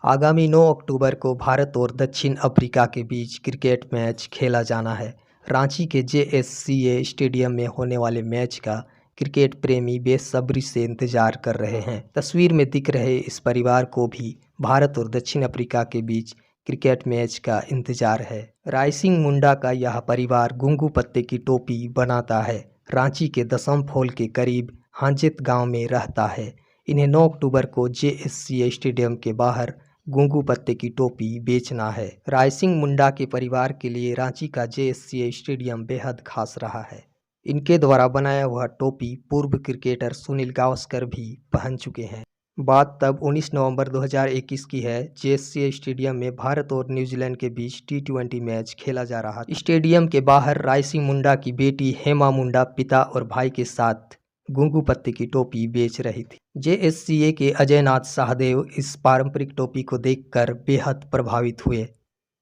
आगामी 9 अक्टूबर को भारत और दक्षिण अफ्रीका के बीच क्रिकेट मैच खेला जाना है। रांची के जेएससीए स्टेडियम में होने वाले मैच का क्रिकेट प्रेमी बेसब्री से इंतजार कर रहे हैं। तस्वीर में दिख रहे इस परिवार को भी भारत और दक्षिण अफ्रीका के बीच क्रिकेट मैच का इंतजार है। रायसिंह मुंडा का यह परिवार घुंघू पत्ते की टोपी बनाता है। रांची के दसम फॉल के करीब हांजित गांव में रहता है। इन्हें 9 अक्टूबर को जेएससीए स्टेडियम के बाहर घुंघू पत्ते की टोपी बेचना है। रायसिंह मुंडा के परिवार के लिए रांची का जेएससीए स्टेडियम बेहद खास रहा है। इनके द्वारा बनाया हुआ टोपी पूर्व क्रिकेटर सुनील गावस्कर भी पहन चुके हैं। बात तब 19 नवंबर 2021 की है। जेएससीए स्टेडियम में भारत और न्यूजीलैंड के बीच टी20 मैच खेला जा रहा था। स्टेडियम के बाहर रायसिंह मुंडा की बेटी हेमा मुंडा पिता और भाई के साथ घुंघू पत्ते की टोपी बेच रही थी। जेएससीए के अजय नाथ शाहदेव इस पारंपरिक टोपी को देखकर बेहद प्रभावित हुए।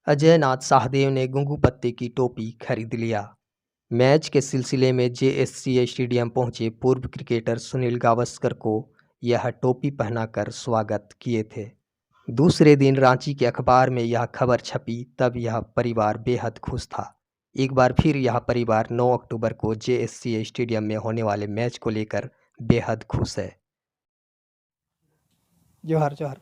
अजय नाथ शाहदेव ने घुंघू पत्ते की टोपी खरीद लिया। मैच के सिलसिले में जेएससीए स्टेडियम पहुंचे पूर्व क्रिकेटर सुनील गावस्कर को यह टोपी पहनाकर स्वागत किए थे। दूसरे दिन रांची के अखबार में यह खबर छपी तब यह परिवार बेहद खुश था। एक बार फिर यह परिवार 9 अक्टूबर को जेएससीए स्टेडियम में होने वाले मैच को लेकर बेहद खुश है। जोहार जोहार।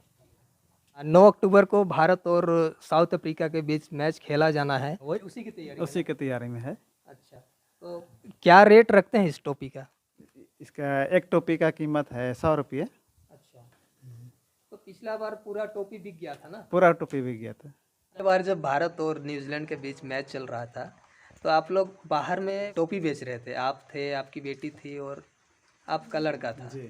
9 अक्टूबर को भारत और साउथ अफ्रीका के बीच मैच खेला जाना है, वही उसी की तैयारी में है। अच्छा, तो क्या रेट रखते हैं इस टोपी का? इसका एक टोपी का कीमत है 100 रुपये। अच्छा, तो पिछला बार पूरा टोपी बिक गया था ना? पूरा टोपी बिक गया था। पिछला बार जब भारत और न्यूजीलैंड के बीच मैच चल रहा था तो आप लोग बाहर में टोपी बेच रहे थे। आप थे, आपकी बेटी थी और आपका लड़का था जी।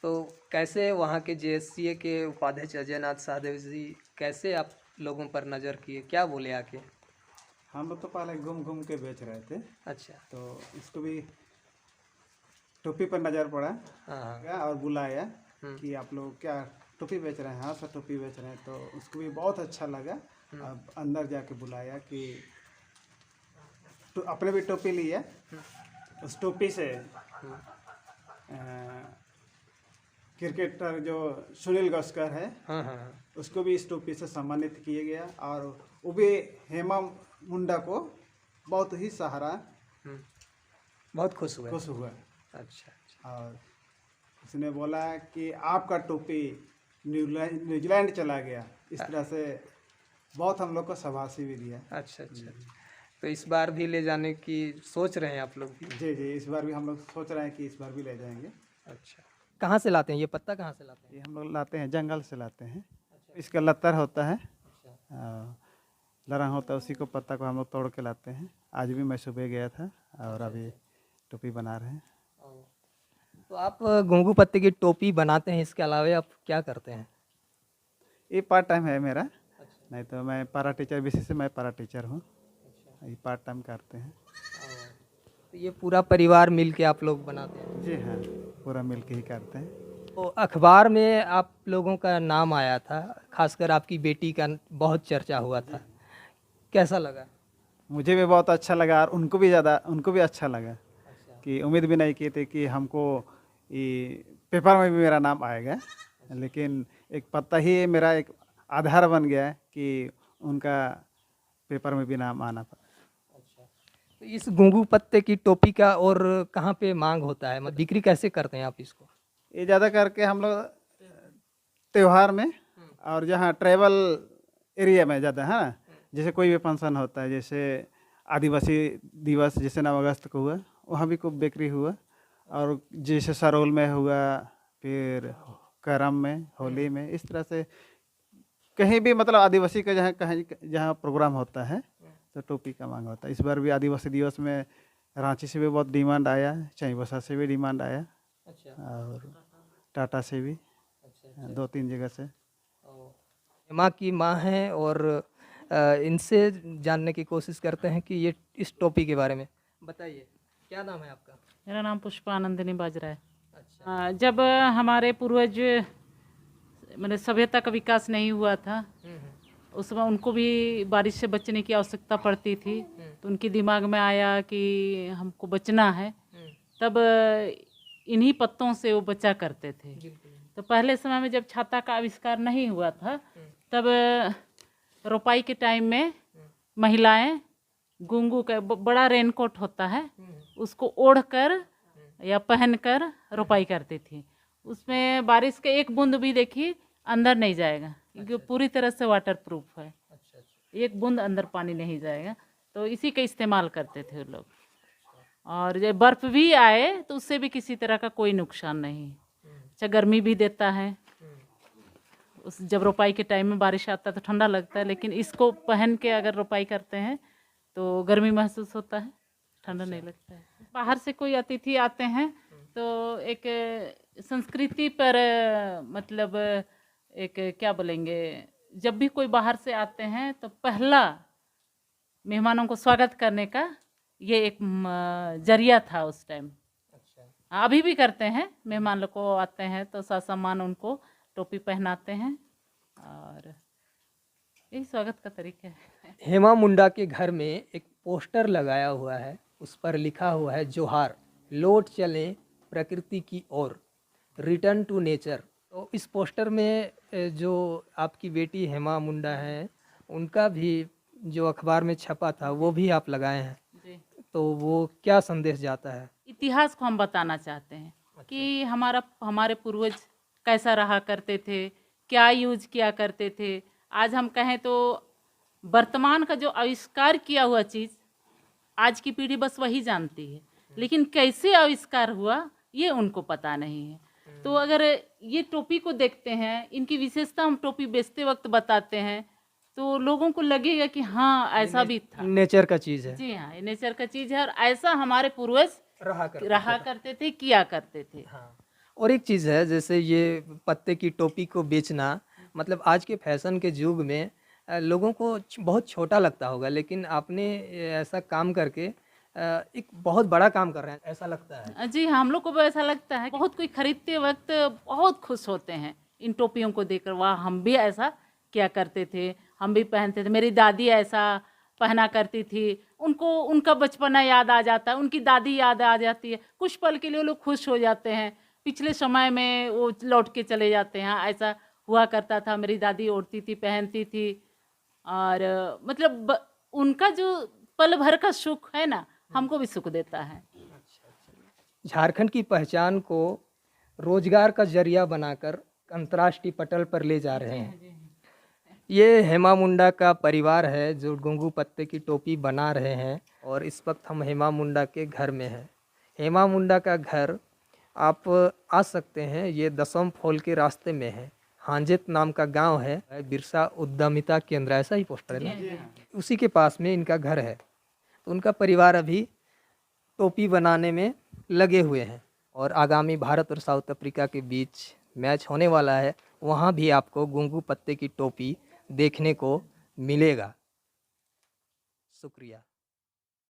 तो कैसे वहाँ के जेएससीए के उपाध्यक्ष अजय नाथ शाहदेव जी कैसे आप लोगों पर नज़र किए, क्या बोले आके? हम लोग तो पहले घूम घूम के बेच रहे थे। अच्छा, तो इसको भी टोपी पर नज़र पड़ा। हाँ, और बुलाया कि आप लोग क्या टोपी बेच रहे हैं? हाँ सर टोपी बेच रहे हैं। तो उसको भी बहुत अच्छा लगा। अब अंदर जाके बुलाया कि तो अपने भी टोपी लिया। उस टोपी से क्रिकेटर जो सुनील गावस्कर है, हाँ, उसको भी इस टोपी से सम्मानित किया गया और वो भी हेमा मुंडा को बहुत ही सहारा, बहुत खुश हुए। अच्छा। और उसने बोला कि आपका टोपी न्यूजीलैंड चला गया। इस तरह से बहुत हम लोग को शाबाशी भी दिया। अच्छा, तो इस बार भी ले जाने की सोच रहे हैं आप लोग भी? जी, इस बार भी हम लोग सोच रहे हैं कि इस बार भी ले जाएंगे। अच्छा, कहाँ से लाते हैं ये पत्ता, कहाँ से लाते हैं? ये हम लोग लाते हैं, जंगल से लाते हैं। इसका लतर होता है, लरंग होता है, उसी को पत्ता को हम लोग तोड़ के लाते हैं। आज भी मैं सुबह गया था और अभी टोपी बना रहे हैं। तो आप घुंघू पत्ते की टोपी बनाते हैं, इसके अलावा आप क्या करते हैं? ये पार्ट टाइम है मेरा। नहीं तो मैं पारा टीचर, विशेष से मैं पारा टीचर हूँ। ये पार्ट टाइम करते हैं। तो ये पूरा परिवार मिल के आप लोग बनाते हैं? जी हाँ, पूरा मिल के ही करते हैं। तो अखबार में आप लोगों का नाम आया था, खासकर आपकी बेटी का बहुत चर्चा हुआ था, कैसा लगा? मुझे भी बहुत अच्छा लगा और उनको भी अच्छा लगा। कि उम्मीद भी नहीं की थी कि हमको ये पेपर में भी मेरा नाम आएगा। लेकिन एक पत्ता ही मेरा एक आधार बन गया कि उनका पेपर में भी नाम आना पड़ा। तो इस घुंघू पत्ते की टोपी का और कहाँ पे मांग होता है, मतलब बिक्री कैसे करते हैं आप इसको? ये ज़्यादा करके हम लोग त्यौहार में और जहाँ ट्रैवल एरिया में ज़्यादा है ना, जैसे कोई भी फंक्शन होता है, जैसे आदिवासी दिवस जैसे 9 अगस्त को हुआ, वहाँ भी खूब बिक्री हुआ। और जैसे सरोल में हुआ, फिर करम में, होली में, इस तरह से कहीं भी मतलब आदिवासी का जहाँ प्रोग्राम होता है तो टोपी का मांग होता है। इस बार भी आदिवासी दिवस में रांची से भी बहुत डिमांड आया, चाईबासा से भी डिमांड आया। अच्छा, और टाटा से भी, 2-3 जगह से। माँ की माँ है और इनसे जानने की कोशिश करते हैं कि ये इस टोपी के बारे में बताइए, क्या नाम है आपका? मेरा नाम पुष्पानंदिनी बाजरा है। अच्छा, जब हमारे पूर्वज मतलब सभ्यता का विकास नहीं हुआ था, उस समय उनको भी बारिश से बचने की आवश्यकता पड़ती थी, तो उनके दिमाग में आया कि हमको बचना है। तब इन्हीं पत्तों से वो बचा करते थे। तो पहले समय में जब छाता का आविष्कार नहीं हुआ था तब रोपाई के टाइम में महिलाएं घुंघू का बड़ा रेनकोट होता है उसको ओढ़कर या पहनकर रोपाई करती थी। उसमें बारिश के एक बूंद भी देखिए अंदर नहीं जाएगा क्योंकि पूरी तरह से वाटर प्रूफ है। एक बूंद अंदर पानी नहीं जाएगा, तो इसी का इस्तेमाल करते थे वो लोग। और जब बर्फ़ भी आए तो उससे भी किसी तरह का कोई नुकसान नहीं। अच्छा, गर्मी भी देता है। उस जब रोपाई के टाइम में बारिश आता है तो ठंडा लगता है, लेकिन इसको पहन के अगर रोपाई करते हैं तो गर्मी महसूस होता है, ठंडा नहीं लगता है। बाहर से कोई अतिथि आते हैं तो एक संस्कृति पर मतलब एक क्या बोलेंगे, जब भी कोई बाहर से आते हैं तो पहला मेहमानों को स्वागत करने का ये एक जरिया था उस टाइम। अभी भी करते हैं, मेहमान लोग को आते हैं तो सामान उनको टोपी पहनाते हैं और यही स्वागत का तरीका है। हेमा मुंडा के घर में एक पोस्टर लगाया हुआ है, उस पर लिखा हुआ है जोहार, लौट चलें प्रकृति की ओर, रिटर्न टू नेचर। तो इस पोस्टर में जो आपकी बेटी हेमा मुंडा है उनका भी जो अखबार में छपा था वो भी आप लगाए हैं जी। तो वो क्या संदेश जाता है? इतिहास को हम बताना चाहते हैं कि हमारे पूर्वज कैसा रहा करते थे, क्या यूज किया करते थे। आज हम कहें तो वर्तमान का जो आविष्कार किया हुआ चीज़ आज की पीढ़ी बस वही जानती है, लेकिन कैसे आविष्कार हुआ ये उनको पता नहीं है। तो अगर ये टोपी को देखते हैं, इनकी विशेषता हम टोपी बेचते वक्त बताते हैं तो लोगों को लगेगा कि हाँ ऐसा भी था, नेचर का चीज़ है। जी हाँ, ये नेचर का चीज़ है और ऐसा हमारे पूर्वज रहा करते थे, किया करते थे। हाँ। और एक चीज़ है, जैसे ये पत्ते की टोपी को बेचना, मतलब आज के फैशन के युग में लोगों को बहुत छोटा लगता होगा, लेकिन आपने ऐसा काम करके एक बहुत बड़ा काम कर रहे हैं ऐसा लगता है। जी हाँ, हम लोग को भी ऐसा लगता है। बहुत कोई खरीदते वक्त बहुत खुश होते हैं इन टोपियों को देखकर, वाह हम भी ऐसा किया करते थे, हम भी पहनते थे, मेरी दादी ऐसा पहना करती थी। उनको उनका बचपना याद आ जाता है, उनकी दादी याद आ जाती है, कुछ पल के लिए वो लोग खुश हो जाते हैं, पिछले समय में वो लौट के चले जाते हैं। हाँ, ऐसा हुआ करता था, मेरी दादी ओढ़ती थी, पहनती थी और मतलब उनका जो पल भर का सुख है ना, हमको भी सुख देता है। झारखंड की पहचान को रोजगार का जरिया बनाकर अंतर्राष्ट्रीय पटल पर ले जा रहे हैं। ये हेमा मुंडा का परिवार है जो घुंघू पत्ते की टोपी बना रहे हैं और इस वक्त हम हेमा मुंडा के घर में हैं। हेमा मुंडा का घर आप आ सकते हैं, ये दसम फॉल के रास्ते में है। हांजेत नाम का गांव है, बिरसा उद्यमिता केंद्र, ऐसा ही पोस्टर है ना, उसी के पास में इनका घर है। तो उनका परिवार अभी टोपी बनाने में लगे हुए हैं और आगामी भारत और साउथ अफ्रीका के बीच मैच होने वाला है, वहाँ भी आपको घुंघू पत्ते की टोपी देखने को मिलेगा। शुक्रिया।